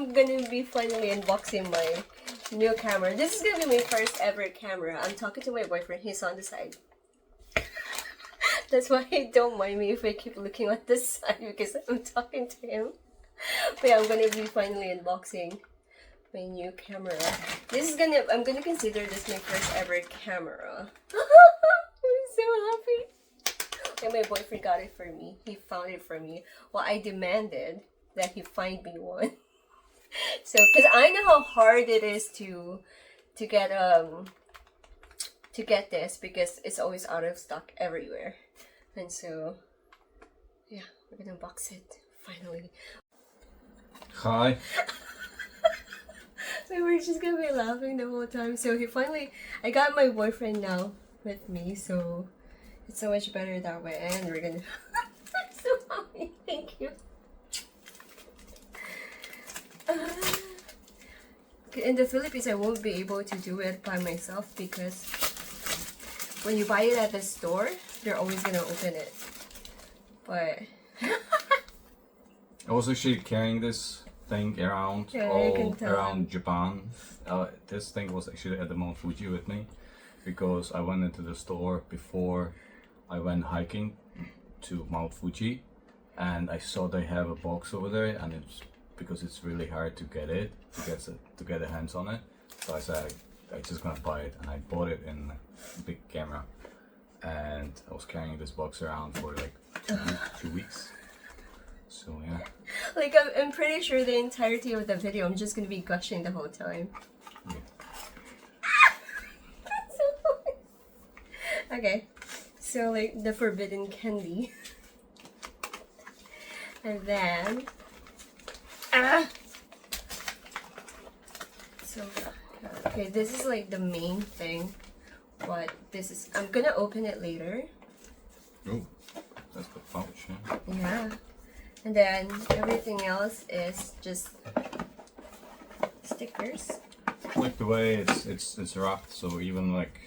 I'm gonna be finally unboxing my new camera. This is gonna be my first ever camera. I'm talking to my boyfriend. He's on the side. That's why don't mind me if I keep looking at the side because I'm talking to him. But yeah, I'm gonna be finally unboxing my new camera. I'm gonna consider this my first ever camera. I'm so happy. And my boyfriend got it for me. He found it for me. Well, I demanded that he find me one. So, because I know how hard it is to get this because it's always out of stock everywhere. And so, yeah, we're gonna unbox it finally. Hi. We were just gonna be laughing the whole time. So I got my boyfriend now with me, so it's so much better that way. And we're gonna. I'm so happy. Thank you. In the Philippines, I won't be able to do it by myself because when you buy it at the store, they're always gonna open it. But I was actually carrying this thing around all around Japan. This thing was actually at the Mount Fuji with me because I went into the store before I went hiking to Mount Fuji, and I saw they have a box over there, and it's because it's really hard to get the hands on it. So I said I just gonna buy it, and I bought it in a big camera, and I was carrying this box around for like 2 weeks. So yeah. Like I'm pretty sure the entirety of the video I'm just gonna be gushing the whole time. Yeah. Okay, so like the forbidden candy, and then so okay, this is like the main thing, but I'm gonna open it later. Oh, that's the pouch. Yeah. Yeah. And then everything else is just stickers. Like the way it's wrapped, so even like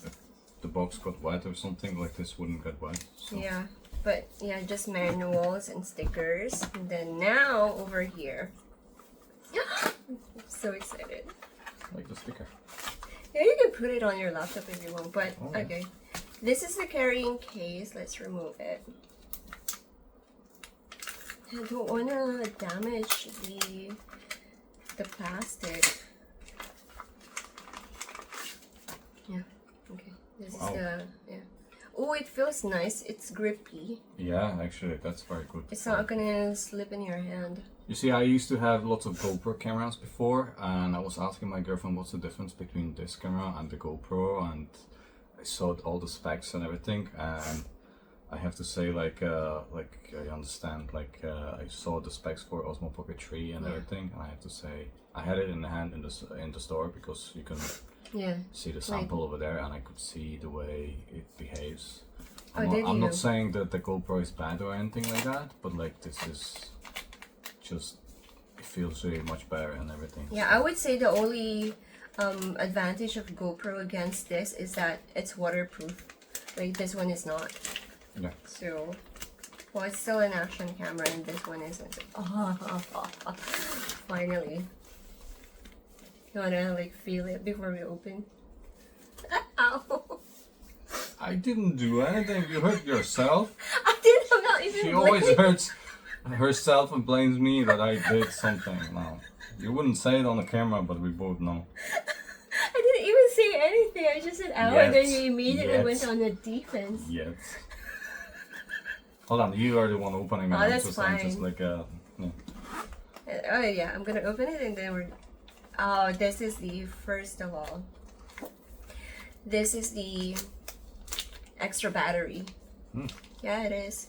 if the box got wet or something, like this wouldn't get wet. So. Yeah, but yeah, just manuals and stickers. And then now over here, I'm so excited. Like the sticker. Yeah, you can put it on your laptop if you want, but oh. Okay. This is the carrying case. Let's remove it. I don't want to damage the plastic. Yeah, okay. This is yeah. Oh, it feels nice. It's grippy. Yeah, actually, that's very good. It's not gonna slip in your hand. You see, I used to have lots of GoPro cameras before, and I was asking my girlfriend what's the difference between this camera and the GoPro, and I saw all the specs and everything, and I have to say, like I understand, I saw the specs for Osmo Pocket 3 and everything, and I have to say, I had it in the hand in the store because you can see the sample over there, and I could see the way it behaves. I'm not saying that the GoPro is bad or anything like that, but like this is just, it feels really much better and everything. Yeah, so. I would say the only advantage of GoPro against this is that it's waterproof. Like this one is not. Yeah. So, well, it's still an action camera, and this one isn't. Oh, finally. You wanna like feel it before we open? Ow! I didn't do anything. You hurt yourself. I didn't. I'm not even. She always hurts herself and blames me that I did something. No, you wouldn't say it on the camera, but we both know. I didn't even say anything. I just said ow, and then you immediately went on the defense. Yes. Hold on, you are the one opening it. Oh, that's fine. I'm just like yeah. Oh yeah, I'm gonna open it and then we're. Oh, this is the first of all. This is the extra battery. Yeah, it is.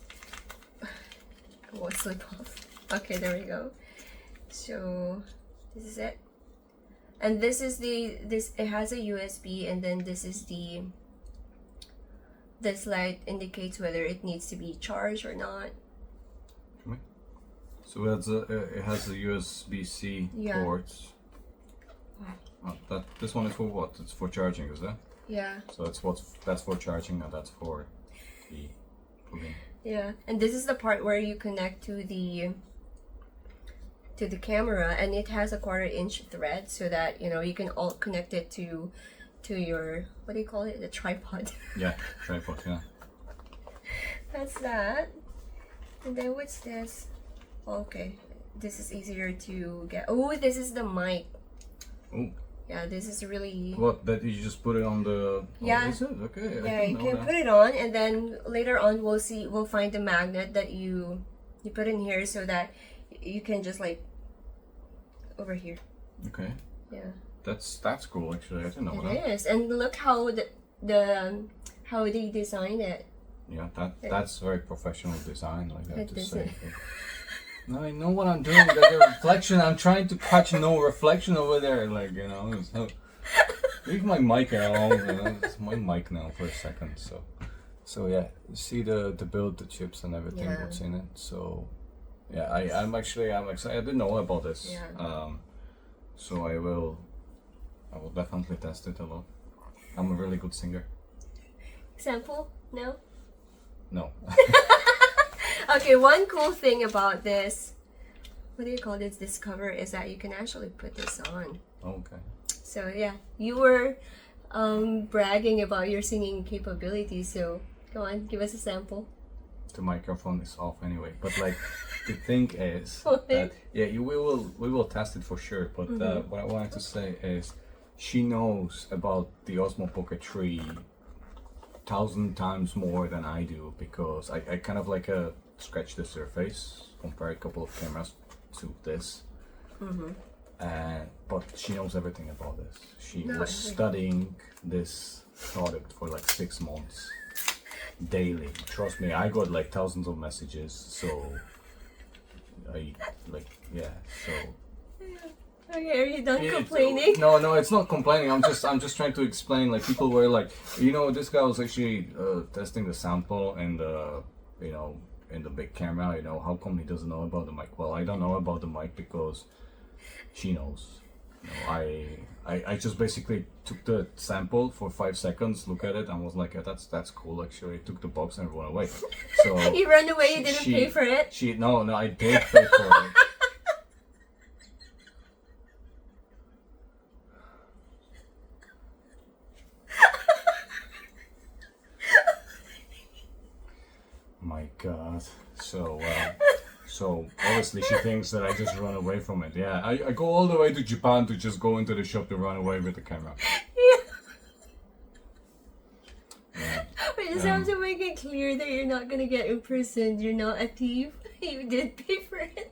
It won't slip off. Okay, there we go. So this is it. And this is it has a USB, and then this light indicates whether it needs to be charged or not. So it has a USB-C port. This one is for what? It's for charging, is it? Yeah. So that's for charging, and that's for the plug-in. Yeah, and this is the part where you connect to to the camera, and it has a 1/4" thread so that you can all connect it to your, what do you call it, the tripod. Yeah, tripod. Yeah. That's that. And then what's this? Okay, this is easier to get. Oh, this is the mic. Oh. Yeah, this is really. What? That you just put it on the. Yeah. Oh, is it? Okay. Yeah, I you didn't can know put it on, and then later on we'll find the magnet that you put in here so that you can just like over here. Okay. Yeah. That's cool actually. I didn't know that. It is, and look how how they designed it. Yeah, that's very professional design, like I have to say. It No, I know what I'm doing. There's a reflection. I'm trying to catch no reflection over there. Like, so leave my mic alone. It's my mic now for a second. So yeah, see the build, the chips and everything, Yeah. what's in it. So yeah, I'm excited. I didn't know about this. Yeah. So I will definitely test it a lot. I'm a really good singer. Example? No. No. Okay, one cool thing about this, what do you call this cover, is that you can actually put this on. Okay. So yeah, you were bragging about your singing capabilities, so go on, give us a sample. The microphone is off anyway, but like the thing is What? that we will test it for sure. But what I wanted to say is she knows about the Osmo Pocket 3 1,000 times more than I do, because I kind of like scratch the surface, compare a couple of cameras to this. But she knows everything about this. She was studying this product for like 6 months daily. Trust me, I got like thousands of messages. So so. Okay, are you done complaining? No, it's not complaining. I'm just trying to explain. Like, people were like, this guy was actually testing the sample and in the big camera. How come he doesn't know about the mic? Well, I don't know about the mic because she knows. I just basically took the sample for 5 seconds, look at it, and was like, yeah, that's cool. Actually, took the box and ran away. So You ran away. You didn't pay for it. No, I did pay for it. My God. So obviously she thinks that I just run away from it. Yeah, I go all the way to Japan to just go into the shop to run away with the camera. Yeah. We just have to make it clear that you're not gonna get imprisoned. You're not a thief. You did pay for it.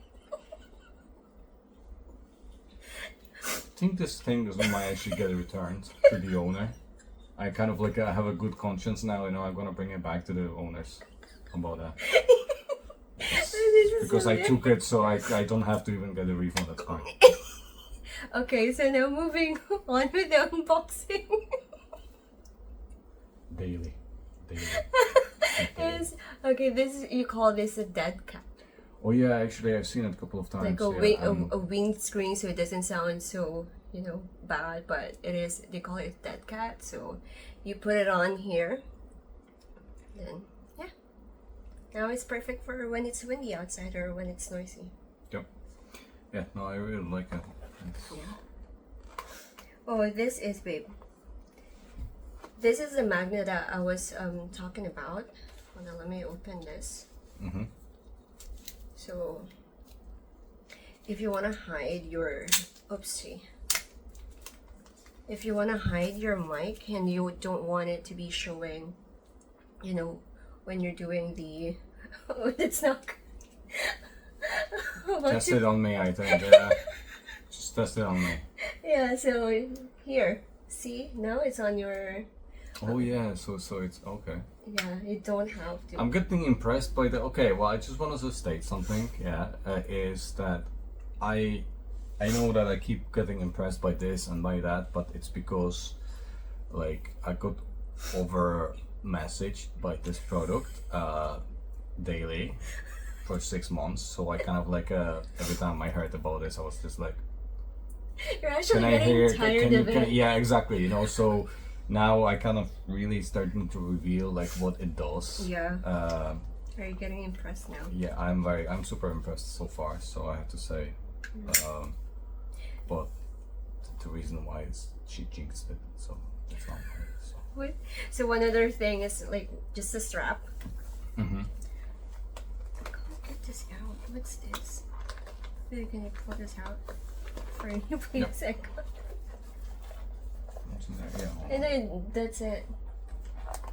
I think this thing doesn't might actually get returned to the owner. I kind of like have a good conscience now. I'm gonna bring it back to the owners about that. Because so I took it, so I don't have to even get a refund. That's fine. Okay, so now moving on with the unboxing. Daily. Okay, you call this a dead cat. Oh yeah, actually I've seen it a couple of times. Like a windscreen, so it doesn't sound so bad, but it is. They call it dead cat. So you put it on here, then yeah. Now it's perfect for when it's windy outside or when it's noisy. Yep. Yeah. No, I really like it. Yeah. Oh, this is, babe. This is the magnet that I was talking about. Hold on, let me open this. So, if you want to hide your, if you want to hide your mic and you don't want it to be showing, when you're doing the, it's not. Test it on me, I think. Yeah. Just test it on me. Yeah. So here, see, now it's on your. Oh yeah, so it's okay. Yeah, you don't have to. I'm getting impressed by the. Okay, well, I just wanted to state something. Yeah, is that I know that I keep getting impressed by this and by that, but it's because like I got over messaged by this product daily for 6 months. So I kind of like every time I heard about this, I was just like, you're actually getting tired of it. Yeah, exactly. So. Now I kind of really starting to reveal like what it does. Yeah. Are you getting impressed now? Yeah, I'm super impressed so far. So I have to say, But the reason why is she jinxed it, so it's not right. So. What? So one other thing is like just a strap. Mm-hmm. I can't get this out. What's this? Really, can you pull this out for me, please? Yep. What's in there? Yeah. And then that's it. You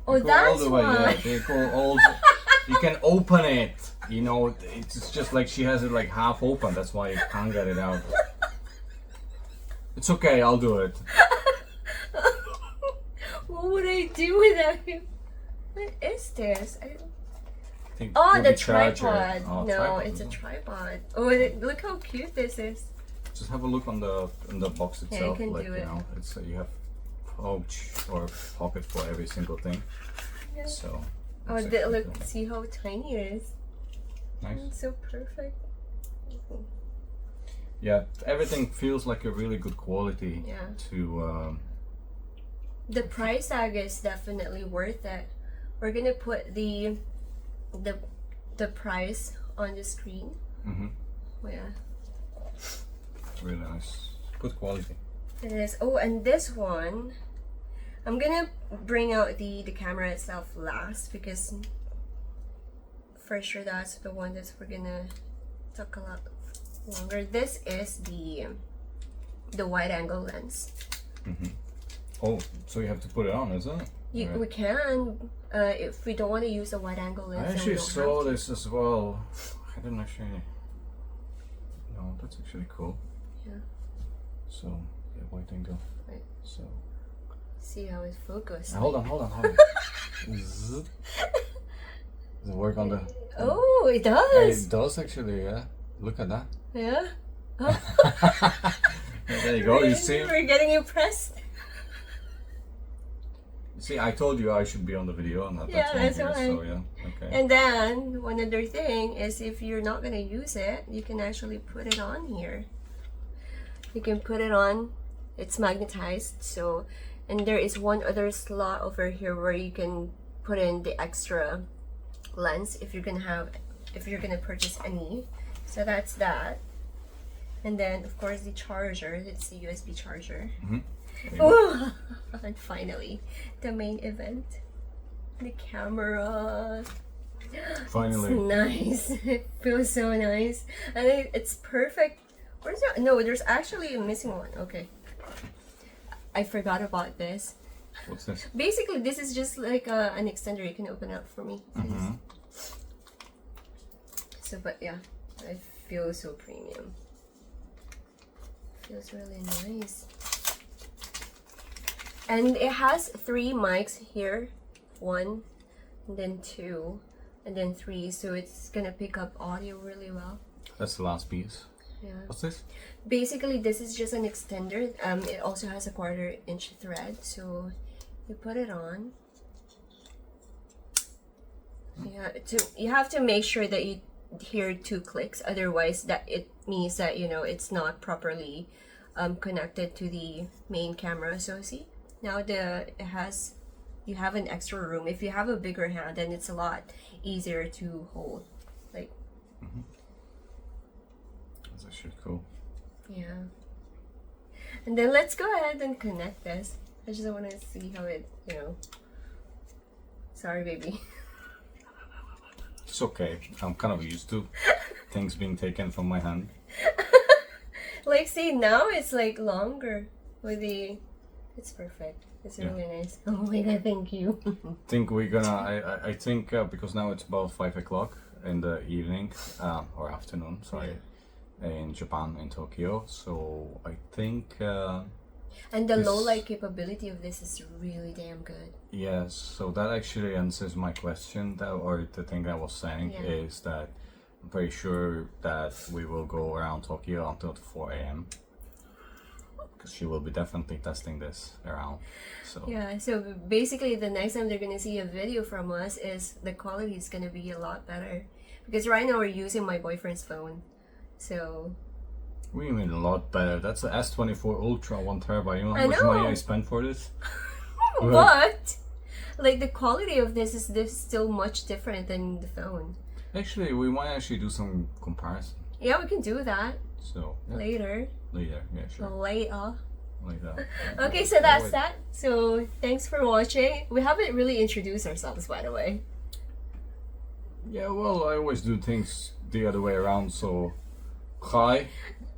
Oh, go that's all the way, why. yeah, they go all the, you can open it, you know, it's just like she has it like half open, that's why you can't get it out. It's okay, I'll do it. What would I do without you? What is this? I think Oh, maybe the charger. tripod. Oh, No, tripod it's a as well. tripod. Oh, look how cute this is. Just have a look on the box Yeah, itself, you can like, do you it. know, it's you have pouch or pocket for every single thing, Yeah. so. Oh, it's actually look, cool. see how tiny it is. Nice. It's so perfect. Yeah, everything feels like a really good quality Yeah. to, The price tag is definitely worth it. We're gonna put the price on the screen. mm-hmm, Yeah, really nice. Good quality. it is. Oh, and this one, I'm gonna bring out the camera itself last because for sure that's the one that we're gonna talk a lot longer. This is the wide angle lens. Mm-hmm. Oh, so you have to put it on, isn't it? Right. We can if we don't want to use a wide angle lens. I then we actually don't saw have to. this as well. I didn't actually. No, that's actually cool. Yeah. So, yeah, wide angle. Right. So. See how it's focused. Hold on. Zzz. Does it work on the? Oh, it Yeah, does. it does actually. Yeah. Look at that. Yeah. There you go. You see. We're getting impressed. See, I told you I should be on the video, and Yeah, that's that's on here, why. so yeah, okay. And then one other thing is if you're not gonna use it, you can actually put it on here. You can put it on. It's magnetized, so and there is one other slot over here where you can put in the extra lens if you're gonna purchase any. So that's that. And then of course the charger. It's the USB charger. Mm-hmm. Oh, and finally, the main event, the camera. Finally. It's nice. It feels so nice, and it's perfect. Where's that? No, there's actually a missing one. Okay, I forgot about this. What's this? Basically, this is just like an extender. You can open up for me, please. Mm-hmm. So, but yeah, I feel so premium. Feels really nice. And it has 3 mics here, 1, and then 2, and then 3. So it's gonna pick up audio really well. That's the last piece. Yeah. What's this? Basically, this is just an extender. It also has a 1/4 inch thread, so you put it on. Yeah. You have to make sure that you hear 2 clicks. Otherwise, that it means that it's not properly connected to the main camera. So see. Now you have an extra room. If you have a bigger hand, then it's a lot easier to hold. Like, That's actually cool. yeah. And then let's go ahead and connect this. I just want to see how it, Sorry, baby. It's okay. I'm kind of used to things being taken from my hand. Like, see, now it's like longer with the. It's perfect. It's Yeah. really nice. Oh my god, thank you. Think we're gonna. I think because now it's about 5 o'clock in the evening or afternoon. Sorry, in Japan, in Tokyo. So I think. And the This- low light capability of this is really damn good. Yes. So that actually answers my question. Or the thing I was saying Yeah. is that I'm pretty sure that we will go around Tokyo until 4 a.m. Because she will be definitely testing this around. So Yeah, so basically the next time they're gonna see a video from us is the quality is gonna be a lot better. Because right now we're using my boyfriend's phone. So what do you mean a lot better? That's a S24 Ultra 1 terabyte. You know I how much know. money I spent for this? but like the quality of this is still much different than the phone. Actually, we might actually do some comparison. Yeah, we can do that. So yeah, later. later, yeah, sure. Later. Later. Okay, so that's that. So thanks for watching. We haven't really introduced ourselves, by the way. Yeah, well, I always do things the other way around. So hi,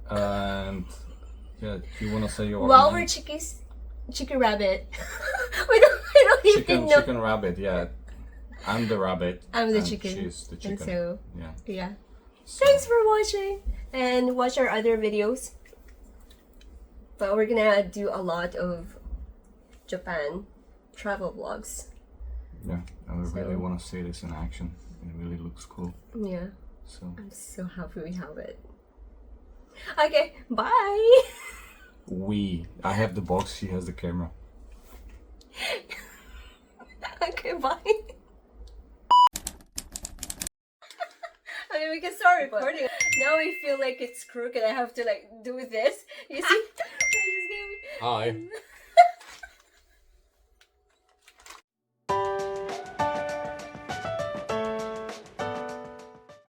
and yeah, do you wanna say your Well, name? we're Chicken Rabbit. we don't even know. Chicken rabbit, yeah. I'm the rabbit. I'm the and chicken. She's the chicken. And so, yeah. yeah. So, Thanks for watching, and watch our other videos. But we're gonna do a lot of Japan travel vlogs. yeah, I really So- want to see this in action. It really looks cool. Yeah, So I'm so happy we have it. Okay, bye. I have the box. She has the camera. Okay, bye. I mean, we can start recording. Now I feel like it's crooked. I have to like do this. You see? I just gave. Hi.